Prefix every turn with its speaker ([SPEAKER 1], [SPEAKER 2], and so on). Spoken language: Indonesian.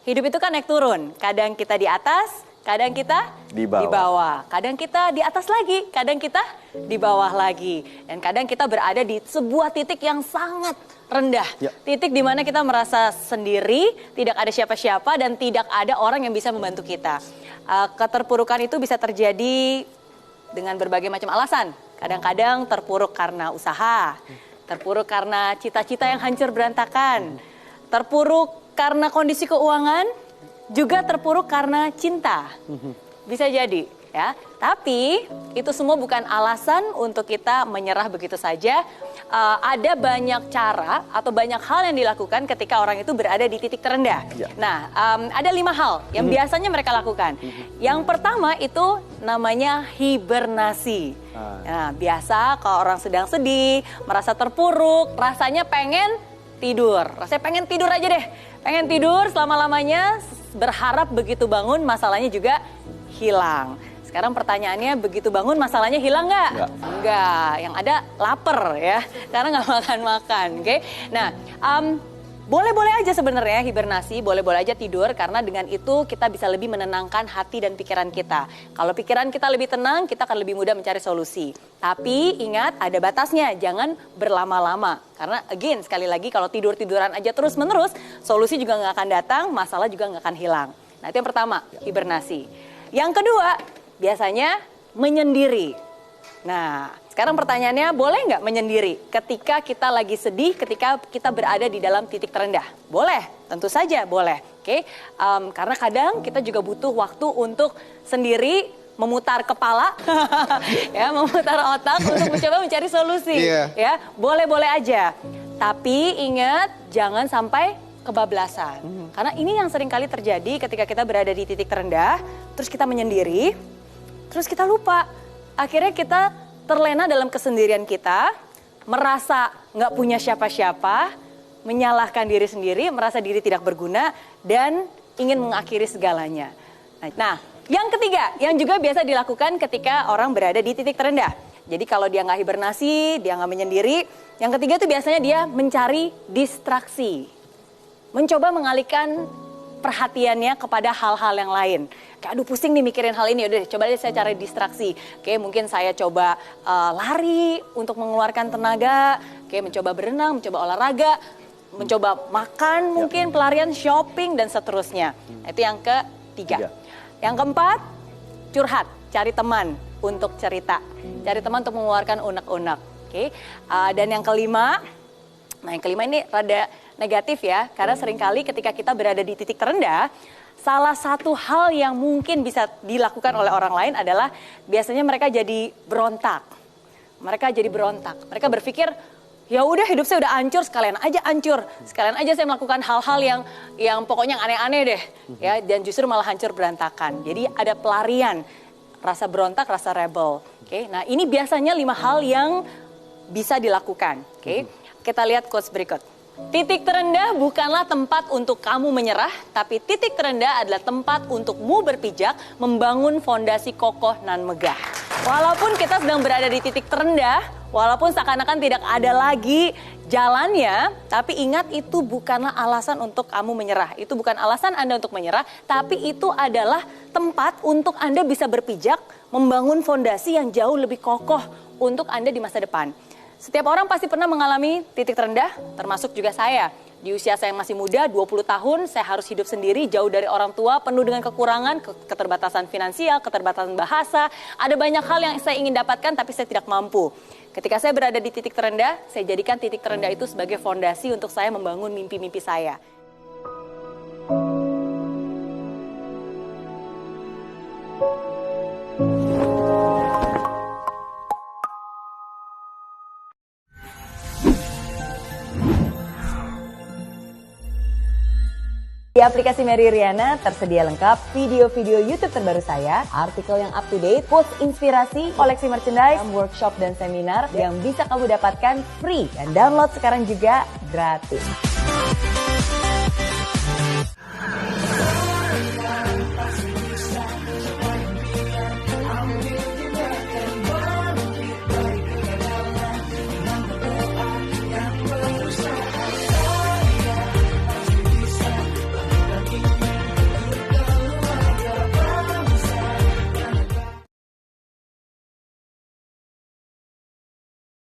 [SPEAKER 1] Hidup itu kan naik turun. Kadang kita di atas, kadang kita di bawah. Kadang kita di atas lagi, kadang kita di bawah lagi. Dan kadang kita berada di sebuah titik yang sangat rendah. Titik di mana kita merasa sendiri, tidak ada siapa-siapa dan tidak ada orang yang bisa membantu kita. Keterpurukan itu bisa terjadi dengan berbagai macam alasan. Kadang-kadang terpuruk karena usaha, terpuruk karena cita-cita yang hancur berantakan, terpuruk karena kondisi keuangan, juga terpuruk karena cinta. Bisa jadi, ya. Tapi itu semua bukan alasan untuk kita menyerah begitu saja. Ada banyak cara atau banyak hal yang dilakukan ketika orang itu berada di titik terendah. Nah, ada 5 hal yang biasanya mereka lakukan. Yang pertama itu namanya hibernasi. Nah, biasa kalau orang sedang sedih, merasa terpuruk, rasanya pengen tidur. Rasanya pengen tidur aja deh. Pengen tidur selama-lamanya, berharap begitu bangun masalahnya juga hilang. Sekarang pertanyaannya, begitu bangun masalahnya hilang nggak? Enggak, yang ada lapar ya, karena nggak makan-makan. Oke? Nah, boleh-boleh aja sebenarnya hibernasi, boleh-boleh aja tidur, karena dengan itu kita bisa lebih menenangkan hati dan pikiran kita. Kalau pikiran kita lebih tenang, kita akan lebih mudah mencari solusi. Tapi ingat, ada batasnya, jangan berlama-lama. Karena again, sekali lagi kalau tidur-tiduran aja terus-menerus, solusi juga nggak akan datang, masalah juga nggak akan hilang. Nah, itu yang pertama, hibernasi. Yang kedua, biasanya menyendiri. Nah, sekarang pertanyaannya, boleh nggak menyendiri ketika kita lagi sedih, ketika kita berada di dalam titik terendah? Boleh, tentu saja boleh. Oke, karena kadang kita juga butuh waktu untuk sendiri memutar kepala, ya, memutar otak untuk mencoba mencari solusi. Ya, boleh-boleh aja. Tapi ingat, jangan sampai kebablasan. Karena ini yang sering kali terjadi ketika kita berada di titik terendah, terus kita menyendiri, terus kita lupa. Akhirnya kita terlena dalam kesendirian kita, merasa nggak punya siapa-siapa, menyalahkan diri sendiri, merasa diri tidak berguna, dan ingin mengakhiri segalanya. Nah, yang ketiga, yang juga biasa dilakukan ketika orang berada di titik terendah. Jadi kalau dia nggak hibernasi, dia nggak menyendiri, yang ketiga itu biasanya dia mencari distraksi. Mencoba mengalihkan perhatiannya kepada hal-hal yang lain. Kayak aduh pusing nih mikirin hal ini, udah coba deh saya cari distraksi. Oke, mungkin saya coba lari untuk mengeluarkan tenaga, oke, mencoba berenang, mencoba olahraga, mencoba makan mungkin, pelarian, shopping, dan seterusnya. Itu yang ketiga. Yang keempat, curhat, cari teman untuk cerita. Cari teman untuk mengeluarkan unek-unek. Oke, dan yang kelima, nah yang kelima ini rada negatif ya, karena seringkali ketika kita berada di titik terendah, salah satu hal yang mungkin bisa dilakukan oleh orang lain adalah biasanya mereka jadi berontak. Mereka jadi berontak. Mereka berpikir, ya udah hidup saya udah hancur, sekalian aja hancur. Sekalian aja saya melakukan hal-hal yang pokoknya aneh-aneh deh. Ya, dan justru malah hancur berantakan. Jadi ada pelarian, rasa berontak, rasa rebel. Oke, nah ini biasanya 5 hal yang bisa dilakukan. Oke, kita lihat quotes berikut. Titik terendah bukanlah tempat untuk kamu menyerah, tapi titik terendah adalah tempat untukmu berpijak, membangun fondasi kokoh nan megah. Walaupun kita sedang berada di titik terendah, walaupun seakan-akan tidak ada lagi jalannya, tapi ingat itu bukanlah alasan untuk kamu menyerah. Itu bukan alasan Anda untuk menyerah, tapi itu adalah tempat untuk Anda bisa berpijak, membangun fondasi yang jauh lebih kokoh untuk Anda di masa depan. Setiap orang pasti pernah mengalami titik terendah, termasuk juga saya. Di usia saya yang masih muda, 20 tahun, saya harus hidup sendiri, jauh dari orang tua, penuh dengan kekurangan, keterbatasan finansial, keterbatasan bahasa. Ada banyak hal yang saya ingin dapatkan, tapi saya tidak mampu. Ketika saya berada di titik terendah, saya jadikan titik terendah itu sebagai fondasi untuk saya membangun mimpi-mimpi saya. Di aplikasi Mary Riana tersedia lengkap video-video YouTube terbaru saya, artikel yang up to date, quotes inspirasi, koleksi merchandise, workshop dan seminar yang bisa kamu dapatkan free dan download sekarang juga gratis.